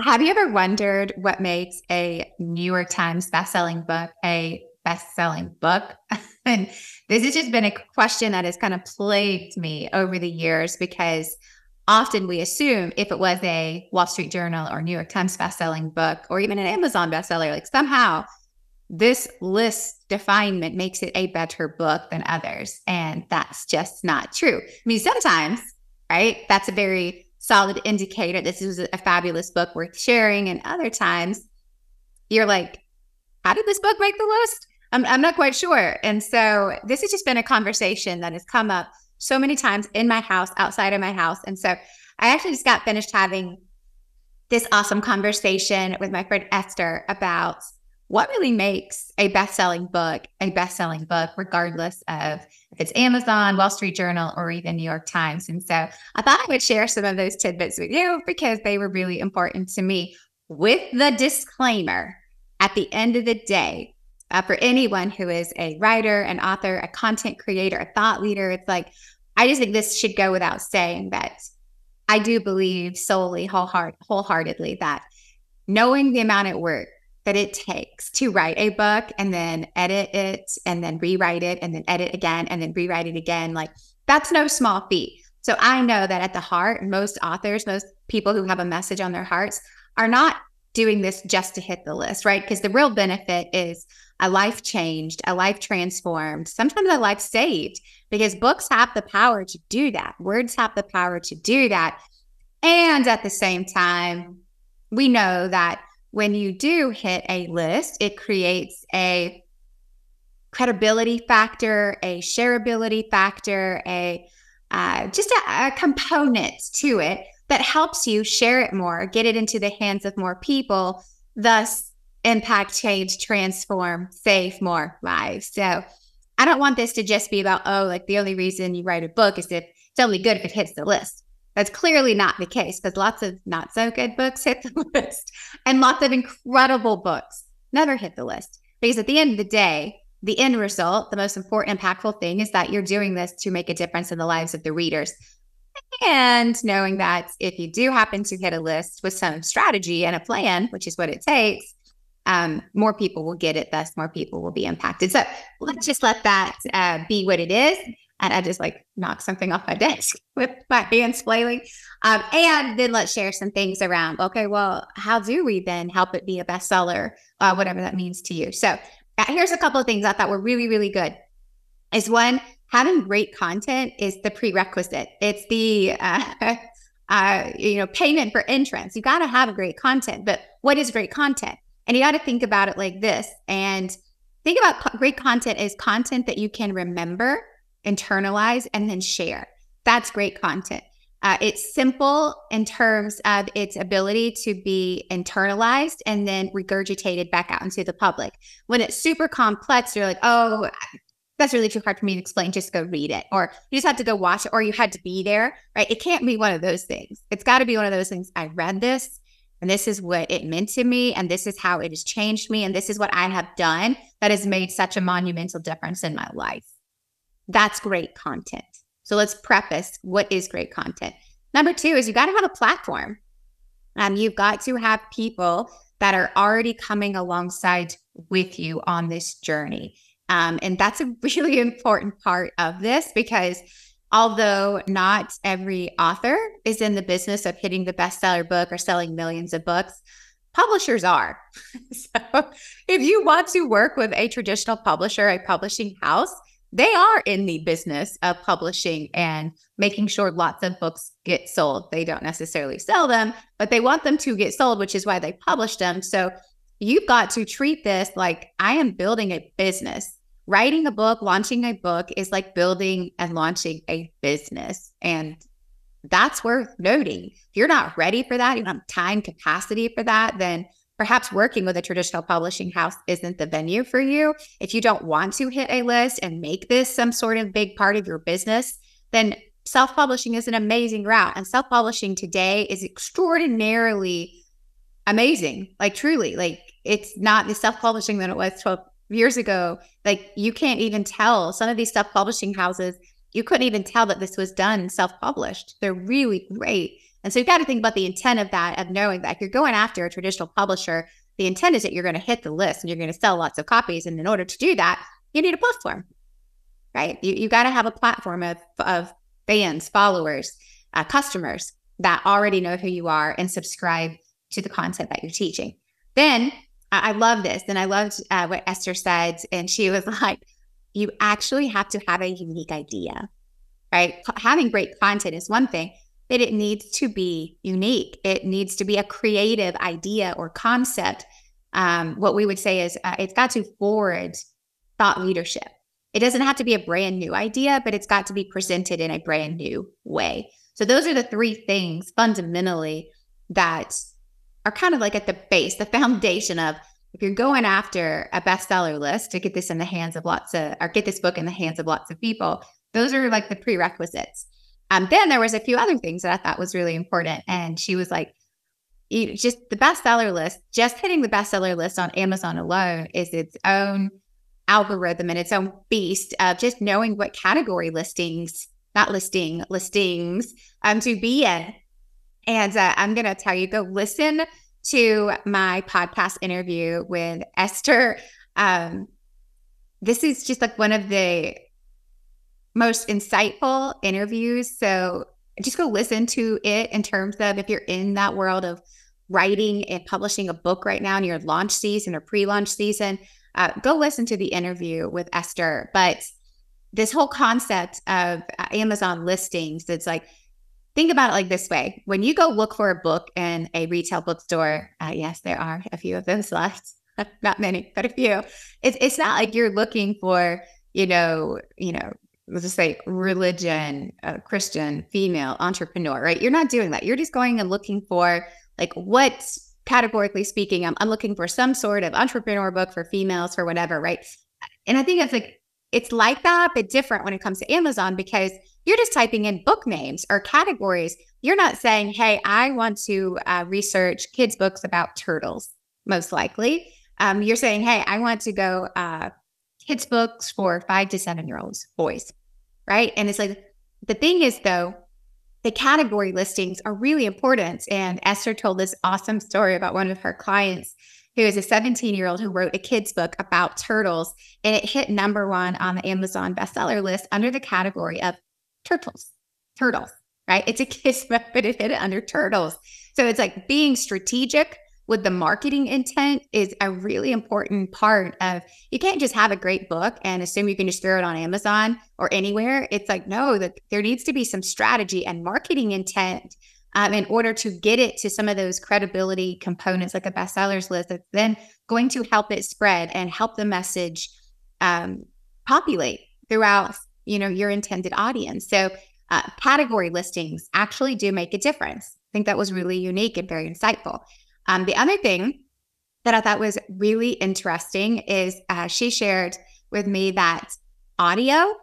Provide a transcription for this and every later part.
Have you ever wondered what makes a New York Times bestselling book a best-selling book? And this has just been a question that has kind of plagued me over the years because often we assume if it was a Wall Street Journal or New York Times bestselling book or even an Amazon bestseller, like somehow this list definement makes it a better book than others. And that's just not true. I mean, sometimes, right, that's a very solid indicator. This is a fabulous book worth sharing. And other times you're like, how did this book make the list? I'm not quite sure. And so this has just been a conversation that has come up so many times in my house, outside of my house. And so I actually just got finished having this awesome conversation with my friend Esther about what really makes a best-selling book, regardless of if it's Amazon, Wall Street Journal, or even New York Times. And so I thought I would share some of those tidbits with you because they were really important to me, with the disclaimer at the end of the day, for anyone who is a writer, an author, a content creator, a thought leader, it's like, I just think this should go without saying that I do believe solely, wholeheartedly that knowing the amount of work that it takes to write a book and then edit it and then rewrite it and then edit again and then rewrite it again, like that's no small feat. So I know that at the heart, most authors, most people who have a message on their hearts are not doing this just to hit the list, right? Because the real benefit is a life changed, a life transformed, sometimes a life saved, because books have the power to do that. Words have the power to do that. And at the same time, we know that when you do hit a list, it creates a credibility factor, a shareability factor, just a component to it that helps you share it more, get it into the hands of more people, thus impact, change, transform, save more lives. So I don't want this to just be about, oh, like the only reason you write a book is if it's only good if it hits the list. That's clearly not the case because lots of not so good books hit the list and lots of incredible books never hit the list. Because at the end of the day, the end result, the most important, impactful thing is that you're doing this to make a difference in the lives of the readers. And knowing that if you do happen to hit a list with some strategy and a plan, which is what it takes, more people will get it. Thus, more people will be impacted. So let's just let that be what it is. And I just like knock something off my desk with my hands flailing. And then let's share some things around, okay, well, how do we then help it be a bestseller, whatever that means to you? So here's a couple of things I thought were really, really good. Is one, having great content is the prerequisite. It's the, payment for entrance. You got to have great content, but what is great content? And you got to think about it like this, and think about great content as content that you can remember, internalize, and then share. That's great content. It's simple in terms of its ability to be internalized and then regurgitated back out into the public. When it's super complex, you're like, oh, that's really too hard for me to explain. Just go read it. Or you just have to go watch it, or you had to be there, right? It can't be one of those things. It's got to be one of those things. I read this, and this is what it meant to me, and this is how it has changed me, and this is what I have done that has made such a monumental difference in my life. That's great content. So let's preface what is great content. Number two is you got to have a platform. You've got to have people that are already coming alongside with you on this journey. And that's a really important part of this because although not every author is in the business of hitting the bestseller book or selling millions of books, publishers are. So if you want to work with a traditional publisher, a publishing house, they are in the business of publishing and making sure lots of books get sold. They don't necessarily sell them, but they want them to get sold, which is why they publish them. So you've got to treat this like I am building a business. Writing a book, launching a book is like building and launching a business. And that's worth noting. If you're not ready for that, you don't have time, capacity for that, then perhaps working with a traditional publishing house isn't the venue for you. If you don't want to hit a list and make this some sort of big part of your business, then self-publishing is an amazing route. And self-publishing today is extraordinarily amazing. Like truly, like it's not the self-publishing that it was 12 years ago. Like you can't even tell some of these self-publishing houses, you couldn't even tell that this was done self-published. They're really great. And so you've got to think about the intent of that, of knowing that if you're going after a traditional publisher, the intent is that you're going to hit the list and you're going to sell lots of copies. And in order to do that, you need a platform, right? You got to have a platform of fans, followers, customers that already know who you are and subscribe to the content that you're teaching. Then I love this. And I loved what Esther said. And she was like, you actually have to have a unique idea, right? Having great content is one thing, but it needs to be unique. It needs to be a creative idea or concept. What we would say is it's got to forward thought leadership. It doesn't have to be a brand new idea, but it's got to be presented in a brand new way. So those are the three things fundamentally that are kind of like at the base, the foundation of if you're going after a bestseller list to get this in the hands of get this book in the hands of lots of people, those are like the prerequisites. Then there was a few other things that I thought was really important. And she was like, just the bestseller list, just hitting the bestseller list on Amazon alone is its own algorithm and its own beast of just knowing what category listings to be in. And I'm going to tell you, go listen to my podcast interview with Esther. This is just like one of the most insightful interviews. So just go listen to it in terms of if you're in that world of writing and publishing a book right now in your launch season or pre-launch season, go listen to the interview with Esther. But this whole concept of Amazon listings, it's like, think about it like this way. When you go look for a book in a retail bookstore, yes, there are a few of those left, not many, but a few. It's not like you're looking for, let's just say religion, Christian, female, entrepreneur, right? You're not doing that. You're just going and looking for like what, categorically speaking, I'm looking for some sort of entrepreneur book for females, for whatever, right? And I think it's like that, but different when it comes to Amazon because you're just typing in book names or categories. You're not saying, hey, I want to research kids' books about turtles, most likely. You're saying, hey, I want to go kids' books for 5 to 7-year-olds, boys, right? And it's like, the thing is, though, the category listings are really important. And Esther told this awesome story about one of her clients who is a 17-year-old who wrote a kid's book about turtles, and it hit #1 on the Amazon bestseller list under the category of turtles, right? It's a kid's book, but it hit it under turtles. So it's like being strategic with the marketing intent is a really important part of, you can't just have a great book and assume you can just throw it on Amazon or anywhere. It's like, no, there needs to be some strategy and marketing intent in order to get it to some of those credibility components like a bestsellers list that's then going to help it spread and help the message populate throughout, your intended audience. So category listings actually do make a difference. I think that was really unique and very insightful. The other thing that I thought was really interesting is she shared with me that audio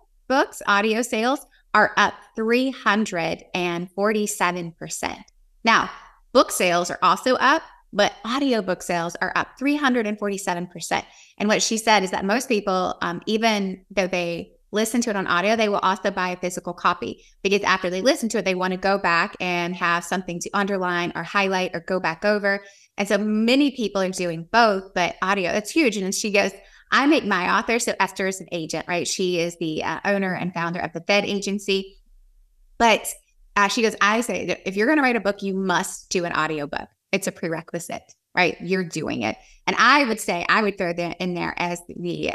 sales are up 347%. Now, book sales are also up, but audiobook sales are up 347%. And what she said is that most people, even though they listen to it on audio, they will also buy a physical copy because after they listen to it, they want to go back and have something to underline or highlight or go back over. And so many people are doing both, but audio, it's huge. And she goes, I make my author. So Esther is an agent, right? She is the owner and founder of the Fed agency. But she goes, I say that if you're going to write a book, you must do an audiobook. It's a prerequisite, right? You're doing it. And I would say, I would throw that in there as the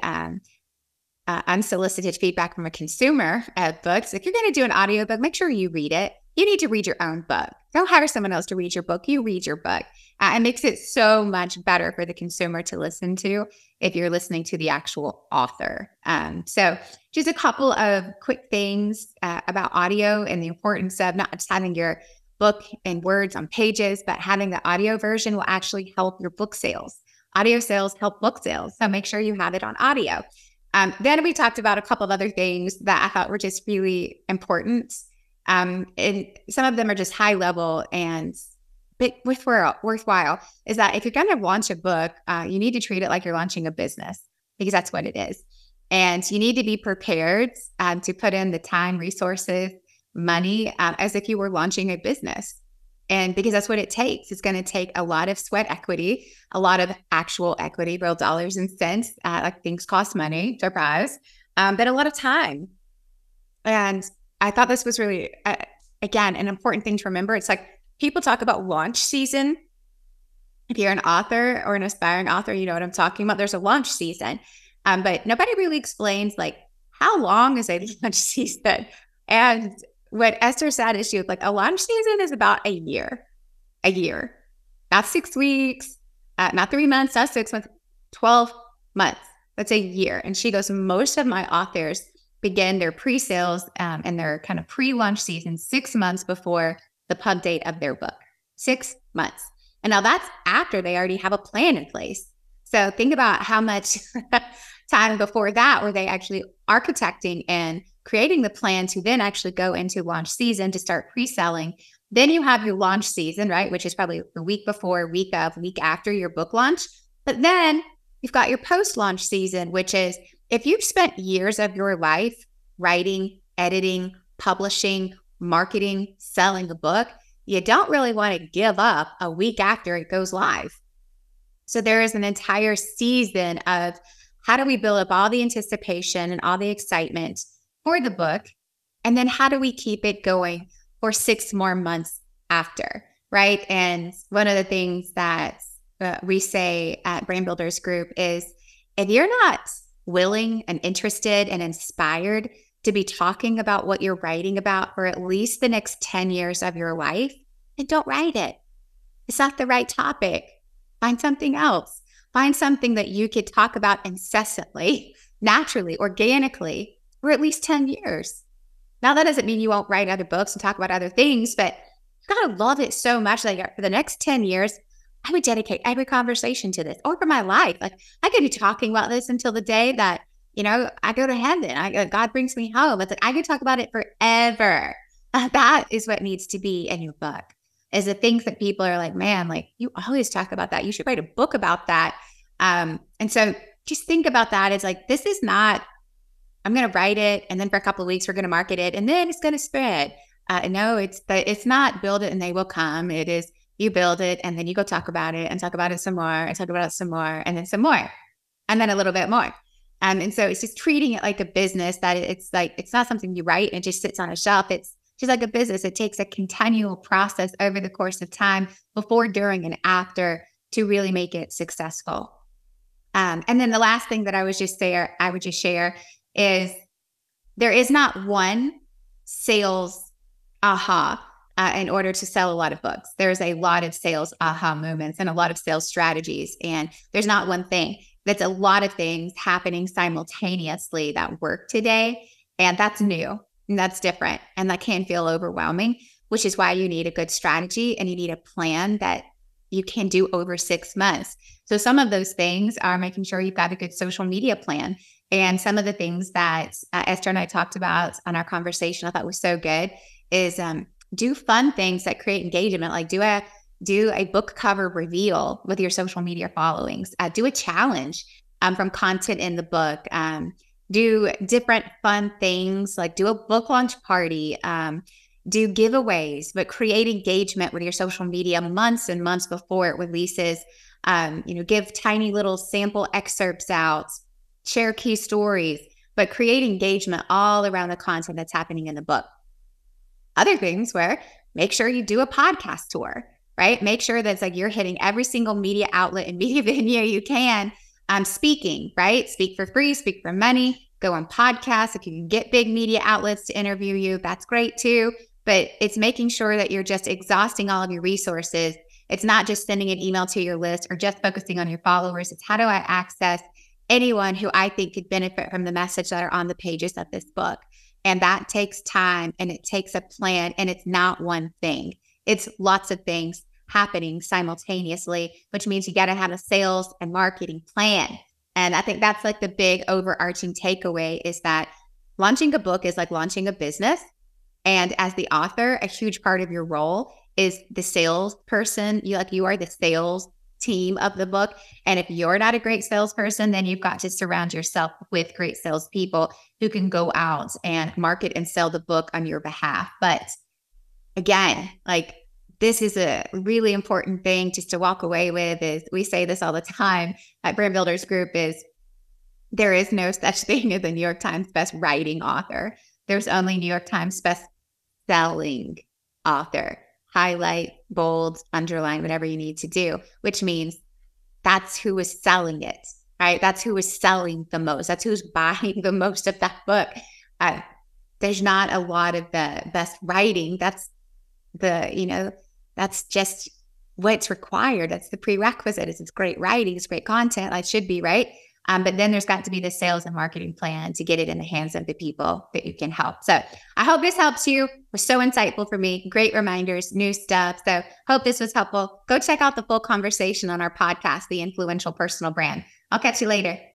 unsolicited feedback from a consumer of books. If you're going to do an audiobook, make sure you read it. You need to read your own book. Don't hire someone else to read your book. You read your book. It makes it so much better for the consumer to listen to if you're listening to the actual author. So just a couple of quick things about audio and the importance of not just having your book in words on pages, but having the audio version will actually help your book sales. Audio sales help book sales. So make sure you have it on audio. Then we talked about a couple of other things that I thought were just really important. And some of them are just high level and but worthwhile is that if you're going to launch a book, you need to treat it like you're launching a business because that's what it is. And you need to be prepared to put in the time, resources, money as if you were launching a business. And because that's what it takes. It's going to take a lot of sweat equity, a lot of actual equity, real dollars and cents. Like things cost money, surprise, but a lot of time. And I thought this was really, again, an important thing to remember. It's like people talk about launch season. If you're an author or an aspiring author, you know what I'm talking about. There's a launch season, but nobody really explains like how long is a launch season. And what Esther said is she was like, a launch season is about a year, not 6 weeks, not 3 months, not 6 months, 12 months. That's a year. And she goes, most of my authors begin their pre-sales and their kind of pre-launch season 6 months before the pub date of their book. 6 months. And now that's after they already have a plan in place. So think about how much time before that were they actually architecting and creating the plan to then actually go into launch season to start pre-selling. Then you have your launch season, right? Which is probably the week before, week of, week after your book launch. But then you've got your post-launch season, which is if you've spent years of your life writing, editing, publishing, marketing, selling a book, you don't really want to give up a week after it goes live. So there is an entire season of how do we build up all the anticipation and all the excitement for the book? And then how do we keep it going for 6 more months after, right? And one of the things that we say at Brand Builders Group is if you're not willing and interested and inspired to be talking about what you're writing about for at least the next 10 years of your life, then don't write it. It's not the right topic. Find something else. Find something that you could talk about incessantly, naturally, organically, for at least 10 years. Now, that doesn't mean you won't write other books and talk about other things, but you got to love it so much that for the next 10 years, I would dedicate every conversation to this or for my life. Like I could be talking about this until the day that, I go to heaven. God brings me home. It's like I could talk about it forever. That is what needs to be in your book. Is the things that people are like, man, like you always talk about that. You should write a book about that. And so just think about that. It's like, this is not, I'm going to write it. And then for a couple of weeks, we're going to market it. And then it's going to spread. No, it's not build it and they will come. It is you build it and then you go talk about it and talk about it some more and talk about it some more and then some more and then a little bit more. And so it's just treating it like a business that it's like, it's not something you write and it just sits on a shelf. It's just like a business. It takes a continual process over the course of time before, during, and after to really make it successful. And then the last thing that I would just share is there is not one sales aha in order to sell a lot of books. There's a lot of sales aha moments and a lot of sales strategies. And there's not one thing. That's a lot of things happening simultaneously that work today. And that's new. And that's different. And that can feel overwhelming, which is why you need a good strategy and you need a plan that you can do over 6 months. So some of those things are making sure you've got a good social media plan. And some of the things that Esther and I talked about on our conversation, I thought was so good, is do fun things that create engagement. Like do a book cover reveal with your social media followings. Do a challenge from content in the book. Do different fun things, like do a book launch party, do giveaways, but create engagement with your social media months and months before it releases. Give tiny little sample excerpts out, share key stories, but create engagement all around the content that's happening in the book. Other things where make sure you do a podcast tour, right? Make sure that's like you're hitting every single media outlet and media venue you can. Speaking, right? Speak for free, speak for money, go on podcasts. If you can get big media outlets to interview you, that's great too. But it's making sure that you're just exhausting all of your resources. It's not just sending an email to your list or just focusing on your followers. It's how do I access anyone who I think could benefit from the message that are on the pages of this book. And that takes time and it takes a plan, and it's not one thing. It's lots of things happening simultaneously, which means you got to have a sales and marketing plan. And I think that's like the big overarching takeaway is that launching a book is like launching a business. And as the author, a huge part of your role is the salesperson. You are the sales team of the book. And if you're not a great salesperson, then you've got to surround yourself with great salespeople who can go out and market and sell the book on your behalf. But again, like this is a really important thing just to walk away with. Is we say this all the time at Brand Builders Group, is there is no such thing as a New York Times best writing author. There's only New York Times best selling author. Highlight, bold, underline, whatever you need to do, which means that's who is selling it, right? That's who is selling the most. That's who's buying the most of that book. There's not a lot of the best writing. That's that's just what's required. That's the prerequisite. It's great writing, it's great content. It should be, right? But then there's got to be the sales and marketing plan to get it in the hands of the people that you can help. So I hope this helps you. It was so insightful for me. Great reminders, new stuff. So hope this was helpful. Go check out the full conversation on our podcast, The Influential Personal Brand. I'll catch you later.